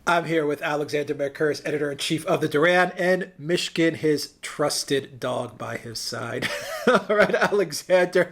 I'm here with Alexander Mercouris, editor-in-chief of the Duran, and Michigan, his trusted dog by his side. All right, Alexander,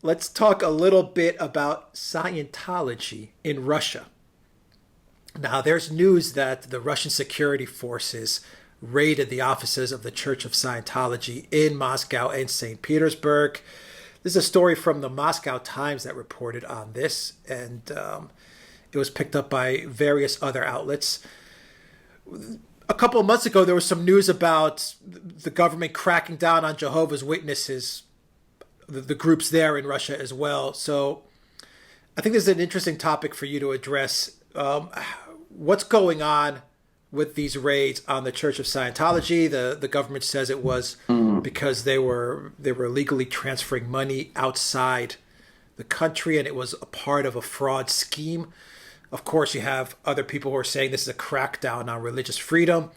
let's talk a little bit about Scientology in Russia. Now, there's news that the Russian security forces raided the offices of the Church of Scientology in Moscow and St. Petersburg. This is a story from the Moscow Times that reported on this, and it was picked up by various other outlets. A couple of months ago, there was some news about the government cracking down on Jehovah's Witnesses, the groups there in Russia as well. So I think this is an interesting topic for you to address. What's going on with these raids on the Church of Scientology? The government says it was because they were illegally transferring money outside the country, and it was a part of a fraud scheme. Of course, you have other people who are saying this is a crackdown on religious freedom.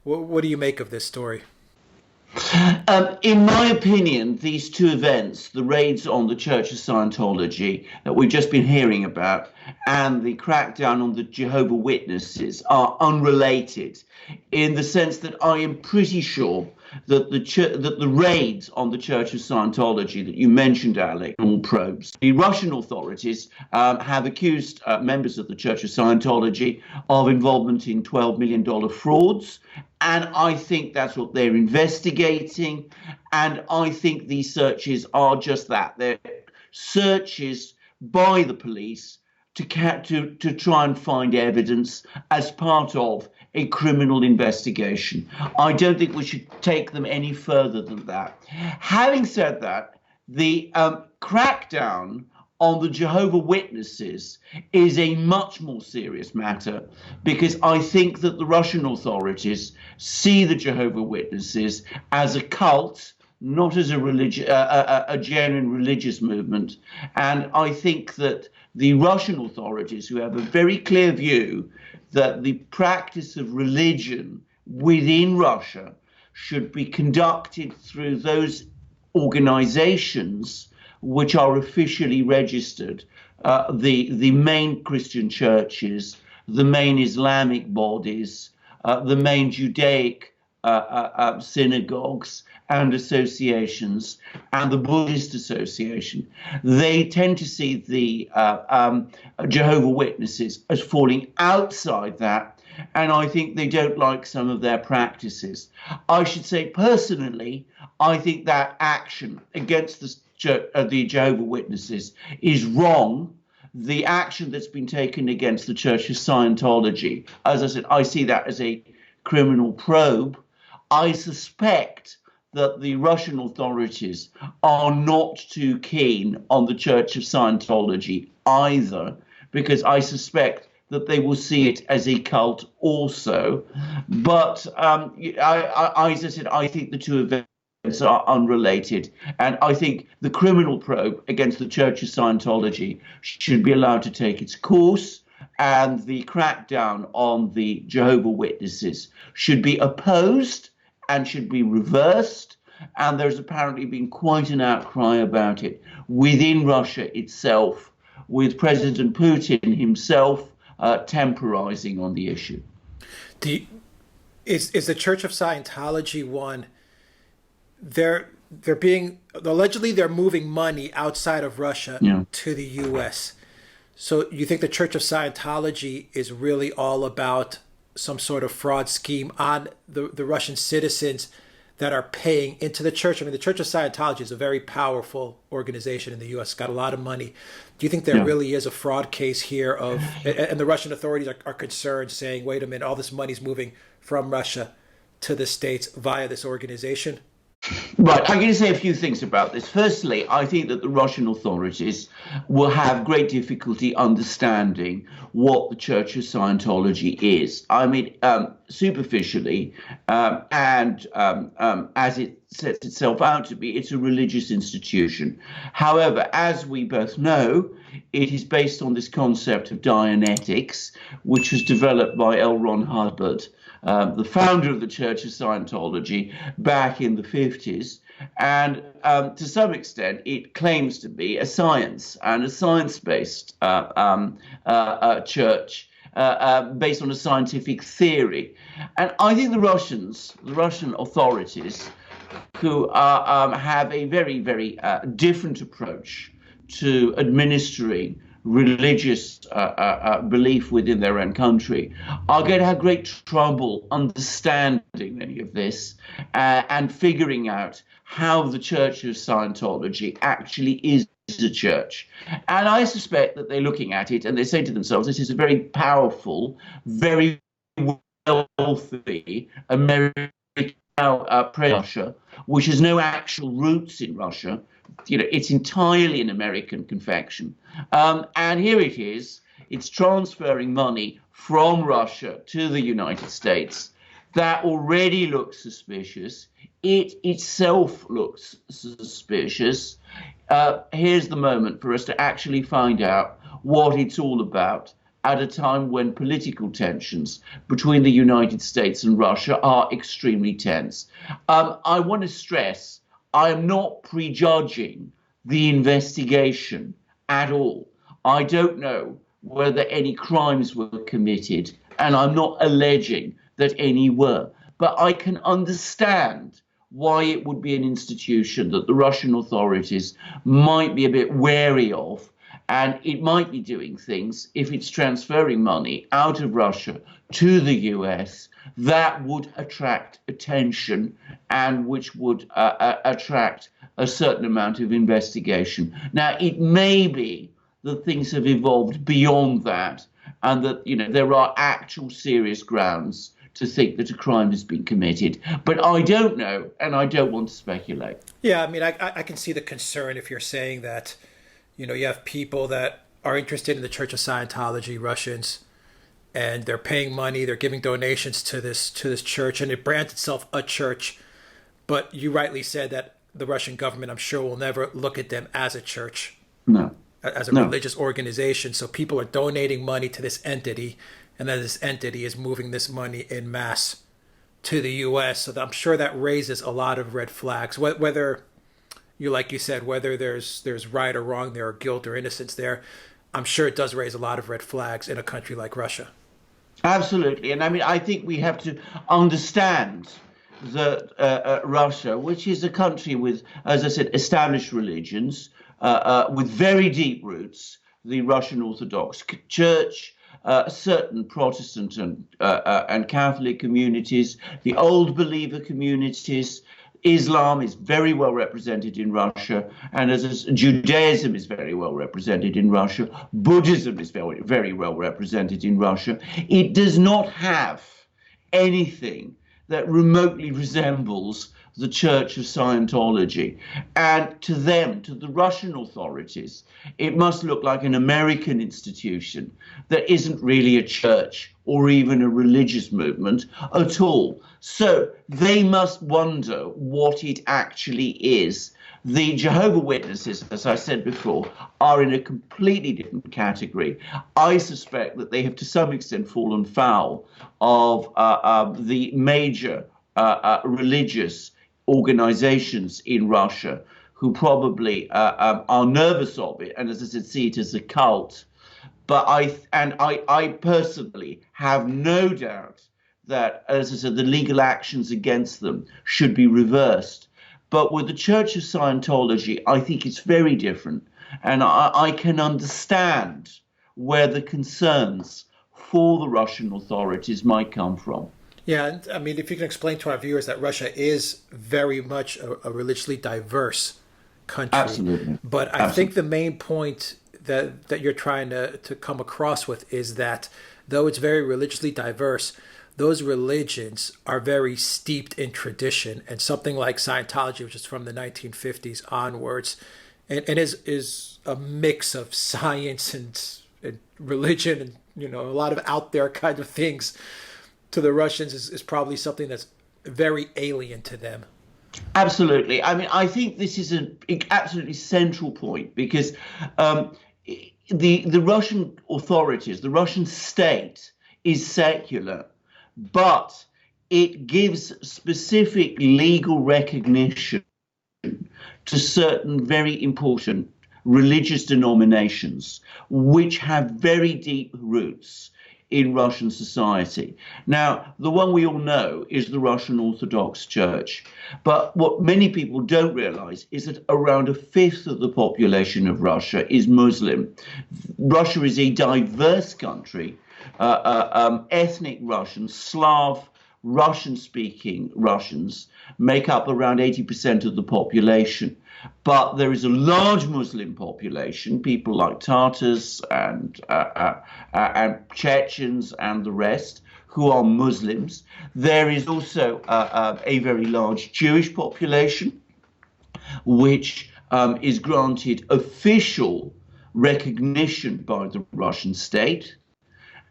What do you make of this story? In my opinion, these two events, the raids on the Church of Scientology that we've just been hearing about and the crackdown on the Jehovah's Witnesses, are unrelated in the sense that I am pretty sure that the raids on the Church of Scientology that you mentioned, Alec, all probes, the Russian authorities have accused members of the Church of Scientology of involvement in $12 million frauds. And I think that's what they're investigating. And I think these searches are just that. They're searches by the police to try and find evidence as part of a criminal investigation. I don't think we should take them any further than that. Having said that, the crackdown on the Jehovah's Witnesses is a much more serious matter, because I think that the Russian authorities see the Jehovah's Witnesses as a cult, not as a genuine religious movement. And I think that the Russian authorities, who have a very clear view that the practice of religion within Russia should be conducted through those organizations which are officially registered, the main Christian churches, the main Islamic bodies, the main Judaic synagogues and associations, and the Buddhist Association. They tend to see the Jehovah's Witnesses as falling outside that, and I think they don't like some of their practices. I should say, personally, I think that action against the Jehovah's Witnesses is wrong. The action that's been taken against the Church of Scientology, as I said, I see that as a criminal probe. I suspect that the Russian authorities are not too keen on the Church of Scientology either, because I suspect that they will see it as a cult also. But as I said, I think the two events are unrelated. And I think the criminal probe against the Church of Scientology should be allowed to take its course, and the crackdown on the Jehovah's Witnesses should be opposed and should be reversed. And there's apparently been quite an outcry about it within Russia itself, with President Putin himself temporizing on the issue. Is the Church of Scientology one? They're being allegedly they're moving money outside of Russia to the U.S. So you think the Church of Scientology is really all about some sort of fraud scheme on the Russian citizens that are paying into the church? I mean, the Church of Scientology is a very powerful organization in the U.S., got a lot of money. Do you think there really is a fraud case here and the Russian authorities are concerned, saying, wait a minute, all this money's moving from Russia to the States via this organization? Right, I'm going to say a few things about this. Firstly, I think that the Russian authorities will have great difficulty understanding what the Church of Scientology is. I mean, superficially, and as it sets itself out to be, it's a religious institution. However, as we both know, it is based on this concept of Dianetics, which was developed by L. Ron Hubbard, the founder of the Church of Scientology back in the 50s. And to some extent, it claims to be a science and a science-based church. based on a scientific theory. And I think the Russian authorities, who have a very, very different approach to administering religious belief within their own country, are going to have great trouble understanding any of this and figuring out how the Church of Scientology actually is a church. And I suspect that they're looking at it and they say to themselves, this is a very powerful, very wealthy American Russia, which has no actual roots in Russia. You know, it's entirely an American confection. And here it is. It's transferring money from Russia to the United States. That already looks suspicious. It itself looks suspicious. Here's the moment for us to actually find out what it's all about at a time when political tensions between the United States and Russia are extremely tense. I want to stress, I am not prejudging the investigation at all. I don't know whether any crimes were committed, and I'm not alleging that any were. But I can understand why it would be an institution that the Russian authorities might be a bit wary of, and it might be doing things, if it's transferring money out of Russia to the US, that would attract attention and which would attract a certain amount of investigation. Now, it may be that things have evolved beyond that and that, you know, there are actual serious grounds to think that a crime has been committed. But I don't know, and I don't want to speculate. Yeah, I mean, I can see the concern if you're saying that, you know, you have people that are interested in the Church of Scientology, Russians, and they're paying money, they're giving donations to this church, and it brands itself a church. But you rightly said that the Russian government, I'm sure, will never look at them as a church, as a religious organization. So people are donating money to this entity, and then this entity is moving this money en masse to the U.S. So I'm sure that raises a lot of red flags. Whether you, like you said, whether there's right or wrong there, or guilt or innocence there, I'm sure it does raise a lot of red flags in a country like Russia. Absolutely. And I mean, I think we have to understand that Russia, which is a country with, as I said, established religions, with very deep roots, the Russian Orthodox Church, certain Protestant and Catholic communities, the old believer communities. Islam is very well represented in Russia, and as Judaism is very well represented in Russia. Buddhism is very, very well represented in Russia. It does not have anything that remotely resembles the Church of Scientology. And to them, to the Russian authorities, it must look like an American institution that isn't really a church or even a religious movement at all. So they must wonder what it actually is. The Jehovah's Witnesses, as I said before, are in a completely different category. I suspect that they have to some extent fallen foul of the major religious organizations in Russia, who probably are nervous of it, and as I said, see it as a cult. But I personally have no doubt that, as I said, the legal actions against them should be reversed. But with the Church of Scientology, I think it's very different, and I can understand where the concerns for the Russian authorities might come from. Yeah, I mean, if you can explain to our viewers that Russia is very much a religiously diverse country. Absolutely. But I think the main point that you're trying to come across with is that though it's very religiously diverse, those religions are very steeped in tradition, and something like Scientology, which is from the 1950s onwards, and is a mix of science and religion and, you know, a lot of out there kind of things, to the Russians is probably something that's very alien to them. Absolutely. I mean, I think this is an absolutely central point, because the Russian authorities, the Russian state is secular, but it gives specific legal recognition to certain very important religious denominations which have very deep roots in Russian society. Now, the one we all know is the Russian Orthodox Church. But what many people don't realize is that around a fifth of the population of Russia is Muslim. Russia is a diverse country. Ethnic Russians, Slav, Russian-speaking Russians make up around 80% of the population. But there is a large Muslim population, people like Tatars and Chechens and the rest, who are Muslims. There is also a very large Jewish population, which is granted official recognition by the Russian state.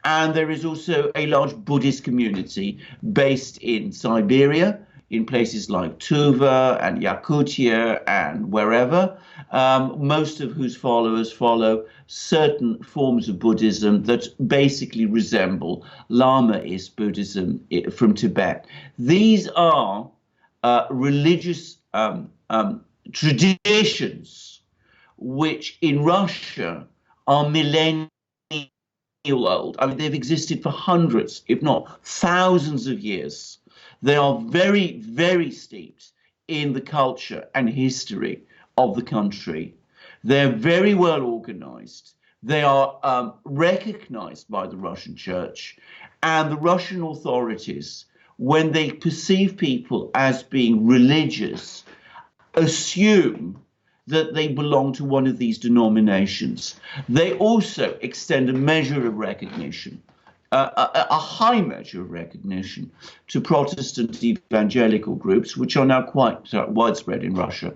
And there is also a large Buddhist community based in Siberia, in places like Tuva and Yakutia and wherever, most of whose followers follow certain forms of Buddhism that basically resemble Lamaist Buddhism from Tibet. These are religious traditions which in Russia are millennial old. I mean, they've existed for hundreds, if not thousands of years. They are very, very steeped in the culture and history of the country. They're very well organized. They are recognized by the Russian church, and the Russian authorities, when they perceive people as being religious, assume that they belong to one of these denominations. They also extend a measure of recognition, a high measure of recognition, to Protestant evangelical groups, which are now quite widespread in Russia,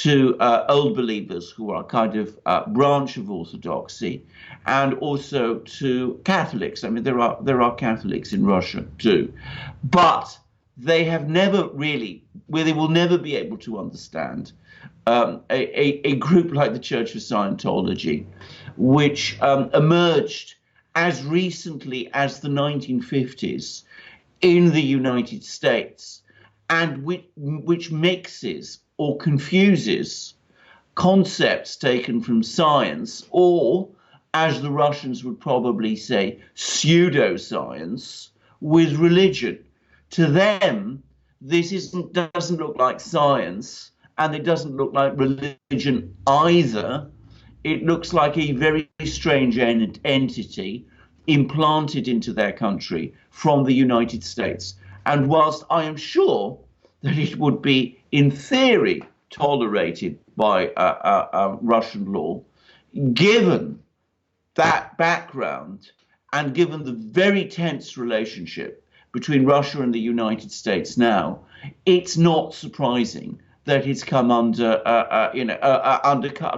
to old believers who are kind of branch of Orthodoxy, and also to Catholics. I mean, there are Catholics in Russia too, but they have never really, they will never be able to understand a group like the Church of Scientology, which emerged as recently as the 1950s in the United States, and which mixes or confuses concepts taken from science, or, as the Russians would probably say, pseudoscience, with religion. To them, this doesn't look like science, and it doesn't look like religion either. It looks like a very strange entity implanted into their country from the United States. And whilst I am sure that it would be, in theory, tolerated by Russian law, given that background and given the very tense relationship between Russia and the United States now, it's not surprising that it's come under,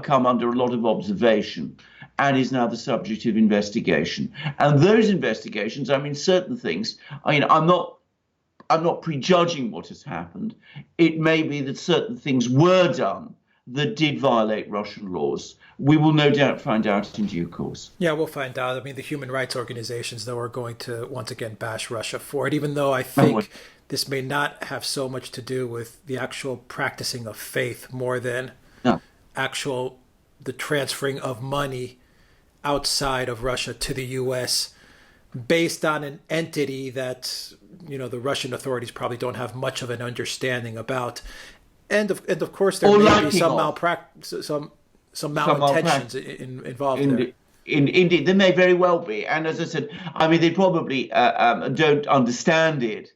come under a lot of observation, and is now the subject of investigation. And those investigations, I mean, certain things. I mean, I'm not prejudging what has happened. It may be that certain things were done that did violate Russian laws. We will no doubt find out in due course. Yeah, we'll find out. I mean, the human rights organizations, though, are going to once again bash Russia for it, even though I think this may not have so much to do with the actual practicing of faith more than the transferring of money outside of Russia to the U.S. based on an entity that, the Russian authorities probably don't have much of an understanding about. And of course, there may be some malintentions involved there. Indeed, there may very well be. And as I said, I mean, they probably don't understand it.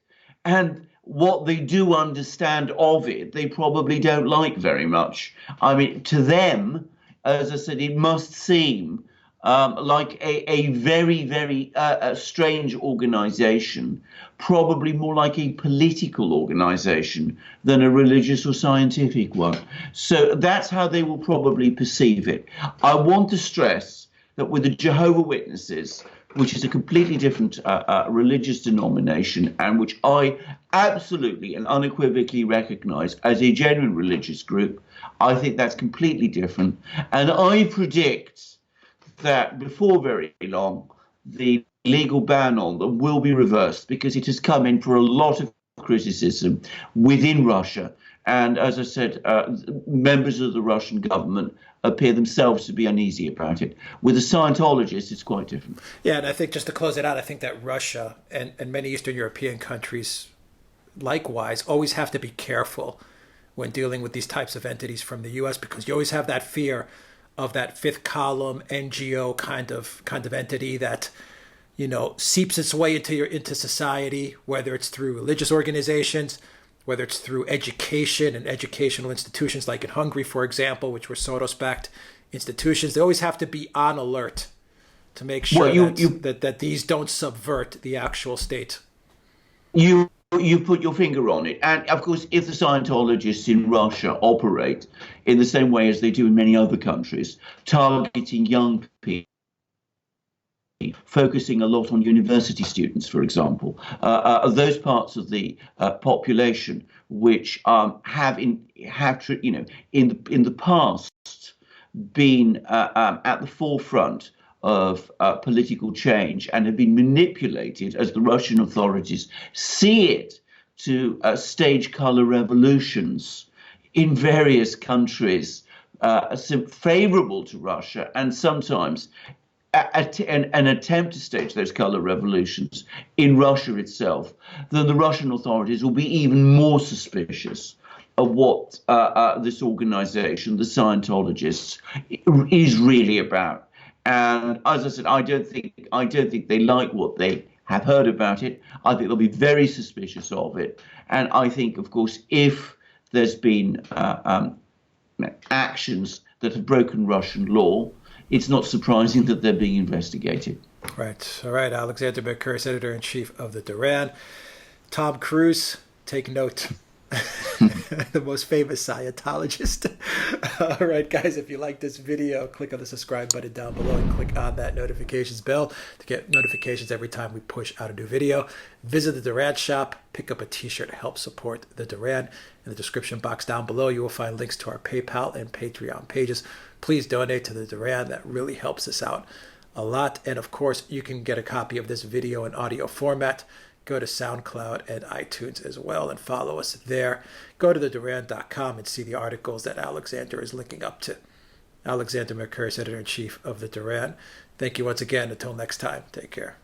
And what they do understand of it, they probably don't like very much. I mean, to them, as I said, it must seem like a very, very strange organization, probably more like a political organization than a religious or scientific one. So that's how they will probably perceive it. I want to stress that with the Jehovah's Witnesses, which is a completely different religious denomination, and which I absolutely and unequivocally recognize as a genuine religious group, I think that's completely different. And I predict that before very long, the legal ban on them will be reversed, because it has come in for a lot of criticism within Russia And as I said, members of the Russian government appear themselves to be uneasy about it. With the Scientologists, it's quite different. Yeah, and I think just to close it out, I think that Russia and many Eastern European countries likewise always have to be careful when dealing with these types of entities from the US, because you always have that fear of that fifth column NGO kind of entity that, you know, seeps its way into society, whether it's through religious organizations, whether it's through education and educational institutions like in Hungary, for example, which were Soros-backed institutions. They always have to be on alert to make sure that these don't subvert the actual state. You put your finger on it. And of course, if the Scientologists in Russia operate in the same way as they do in many other countries, targeting young people, focusing a lot on university students, for example, those parts of the population which have in the past been at the forefront of political change and have been manipulated, as the Russian authorities see it, to stage color revolutions in various countries favorable to Russia, and sometimes an attempt to stage those color revolutions in Russia itself, then the Russian authorities will be even more suspicious of what this organization, the Scientologists, is really about. And as I said, I don't think they like what they have heard about it. I think they'll be very suspicious of it. And I think, of course, if there's been actions that have broken Russian law, it's not surprising that they're being investigated. Right. All right. Alexander Mercouris, editor-in-chief of the Duran. Tom Cruise, take note. The most famous Scientologist. All right, guys, if you like this video, click on the subscribe button down below and click on that notifications bell to get notifications every time we push out a new video. Visit the Duran shop, pick up a t-shirt to help support the Duran. In the description box down below, you will find links to our PayPal and Patreon pages. Please donate to the Duran. That really helps us out a lot. And of course, you can get a copy of this video in audio format. Go to SoundCloud and iTunes as well and follow us there. Go to theduran.com and see the articles that Alexander is linking up to. Alexander Mercouris, editor-in-chief of the Duran. Thank you once again. Until next time, take care.